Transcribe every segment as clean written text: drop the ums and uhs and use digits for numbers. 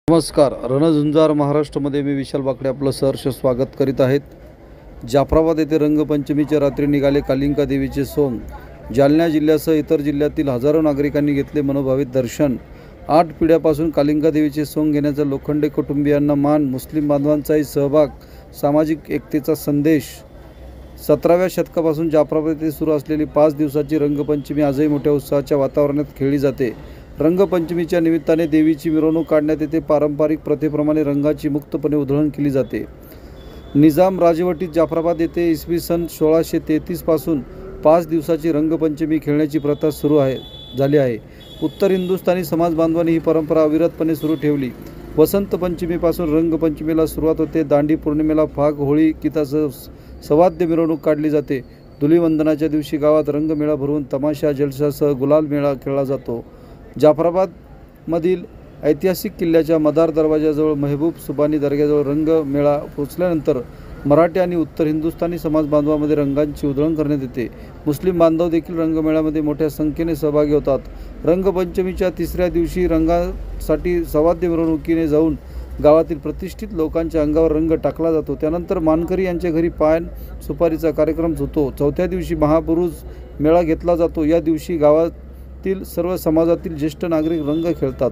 नमस्कार. रणझुंजार महाराष्ट्रामध्ये मी विशाल बाकडे आपलं सहर्ष स्वागत करीत आहेत. जाफराबाद येथे रंगपंचमीच्या रात्री निघाले कालिंका देवीचे सोंग. जालना जिल्ह्यासह इतर जिल्ह्यातील हजारो नागरिकांनी घेतले मनोभावित दर्शन. 8 पिढ्यापासून कालिंका देवीचे सोंग घेण्याचा लोखंडे कुटुंबियांना मान, मुस्लिम बांधवांचाही सहभाग, सामाजिक एकतेचा संदेश. 17व्या शतकापासून जाफराबाद येथे सुरू असलेली 5 दिवसाची रंगपंचमी आजही मोठ्या उत्साहाच्या वातावरणात खेळली जाते. रंगपंचमीच्या निमित्ताने देवीची मिरवणूक काढण्यात येते. पारंपरिक प्रथेप्रमाणे रंगाची मुक्तपणे उधळण केली जाते. निजाम राजवटीत जाफराबाद येथे इसवी सन 1633 पासून 5 दिवसाची रंगपंचमी खेळण्याची प्रथा सुरू झाली आहे. उत्तर हिंदुस्थानी समाज बांधवांनी ही परंपरा अविरतपणे सुरू ठेवली. वसंत पंचमीपासून रंगपंचमीला सुरुवात होते. दांडी पौर्णिमेला फाग, होळी गीतासह सवाद्य मिरवणूक काढली जाते. धुलीवंदनाच्या दिवशी गावात रंगमेळा भरवून तमाशा, जलसासह गुलाल मेळा खेळला जातो. जाफराबादमधील ऐतिहासिक किल्ल्याच्या मदार दरवाजाजवळ महबूब सुबानी दर्ग्याजवळ रंगमेळा पोचल्यानंतर मराठी आणि उत्तर हिंदुस्थानी समाज बांधवांमध्ये रंगांची उधळण करण्यात येते. मुस्लिम बांधव देखील रंगमेळ्यामध्ये मोठ्या संख्येने सहभागी होतात. रंगपंचमीच्या 3ऱ्या दिवशी रंगासाठी सवाद्य मिरवणुकीने जाऊन गावातील प्रतिष्ठित लोकांच्या अंगावर रंग टाकला जातो. त्यानंतर मानकरी यांच्या घरी पान सुपारीचा कार्यक्रम होतो. 4थ्या दिवशी महापुरुष मेळा घेतला जातो. या दिवशी गावातील सर्व समाजातील ज्येष्ठ नागरिक रंग खेळतात.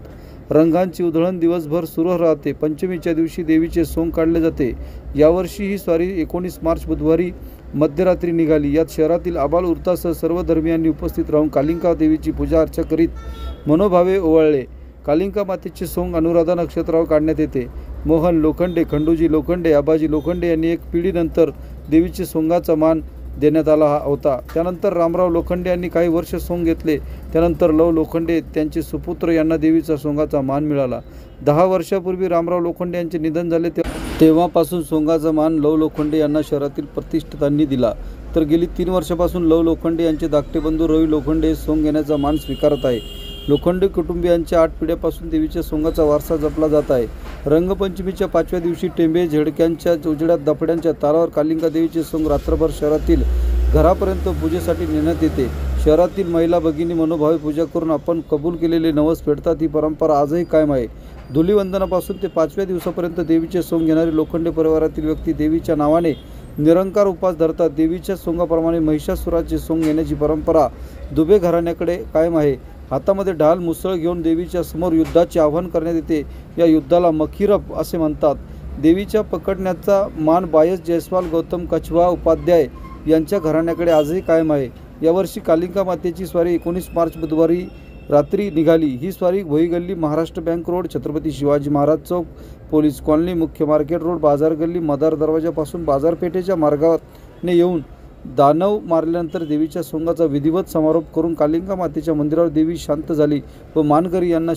रंगांची उधळण दिवसभर सुरू राहते. पंचमीच्या दिवशी देवीचे सोंग काढले जाते. यावर्षी ही स्वारी 19 मार्च बुधवारी मध्यरात्री निघाली. यात शहरातील आबालवृद्धासह सर्व धर्मियांनी उपस्थित राहून कालिंका देवीची पूजा अर्चा करीत मनोभावे ओवाळले. कालिंका मातेचे सोंग अनुराधा नक्षत्रावर काढण्यात येते. मोहन लोखंडे, खंडूजी लोखंडे, आबाजी लोखंडे यांनी एक पिढीनंतर देवीचे सोंगाचा मान देण्यात आला होता. त्यानंतर रामराव लोखंडे यांनी काही वर्ष सोंग घेतले. त्यानंतर लव लोखंडे त्यांचे सुपुत्र यांना देवीचा सोंगाचा मान मिळाला. 10 वर्षापूर्वी रामराव लोखंडे यांचे निधन झाले. तेव्हापासून सोंगाचा मान लव लोखंडे यांना शहरातील प्रतिष्ठितांनी दिला. तर गेली 3 वर्षापासून लव लोखंडे यांचे धाकटे बंधू रवी लोखंडे सोंग घेण्याचा मान स्वीकारत आहे. लोखंडे कुटुंबियांच्या 8 पिढ्यापासून देवीच्या सोंगाचा वारसा जपला जात आहे. रंगपंचमीच्या 5व्या दिवशी टेंबे झेडक्यांच्या उजेडात दफड्यांच्या तालावर कालिंका देवीचे सोंग रात्रभर शहरातील घरापर्यंत पूजेसाठी नेण्यात येते. शहरातील महिला भगिनी मनोभावे पूजा करून आपण कबूल केलेले नवस फेडतात. ही परंपरा आजही कायम आहे. धुलीवंदनापासून ते 5व्या दिवसापर्यंत देवीचे सोंग घेणारे लोखंडे परिवारातील व्यक्ती देवीच्या नावाने निरंकार उपास धरतात. देवीच्या सोंगाप्रमाणे महिषासुराचे सोंग घेण्याची परंपरा दुबे घराण्याकडे कायम आहे. हातामध्ये ढाल मुसळ घेऊन देवीच्या समोर युद्धाचे आवाहन करण्यात येते. या युद्धाला मखीरब असे म्हणतात. देवीच्या पकडण्याचा मान बायस जयस्वाल, गौतम कछवा उपाध्याय यांच्या घराण्याकडे आजही कायम आहे. यावर्षी कालिंका मातेची स्वारी 19 मार्च बुधवारी रात्री निघाली. ही स्वारी भोईगल्ली, महाराष्ट्र बँक रोड, छत्रपती शिवाजी महाराज चौक, पोलीस कॉलनी, मुख्य मार्केट रोड, बाजार गल्ली, मदार दरवाजापासून बाजारपेठेच्या मार्गाने येऊन दानव मारल्यानंतर देवीच्या सोंगाचा विधिवत समारोप करून कालिंका मातेच्या मंदिरावर देवी शांत झाली व मानकरी यांना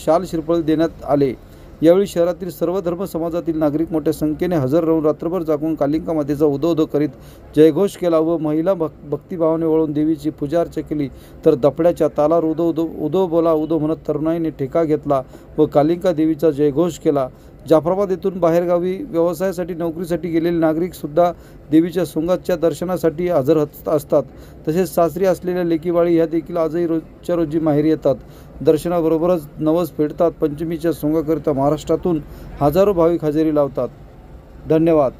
शाल श्रीफळ देण्यात आले. यावेळी शहरातील सर्व धर्म समाजातील नागरिक मोठ्या संख्येने हजर राहून रात्रभर जागून कालिंका मातेचा उदो करीत जयघोष केला व महिला भक्तिभावाने वळून देवीची पूजा अर्चा केली. तर दफड्याच्या तालावर उदो बोला उदो म्हणत तरुणाईने ठेका घेतला व कालिंका देवीचा जयघोष केला. जाफराबाद येथून बाहेरगावी व्यवसायासाठी, नोकरीसाठी गेलेले नागरिक सुद्धा देवीच्या सोंगाच्या दर्शनासाठी हजर असतात. तसेच सासरी असलेल्या लेकीबाळी ह्या देखील आजही रोजच्या रोजी माहेरी येतात. दर्शनाबरोबरच नवस फेडतात. पंचमीच्या सोंगाकरिता महाराष्ट्रातून हजारो भाविक हजेरी लावतात. धन्यवाद.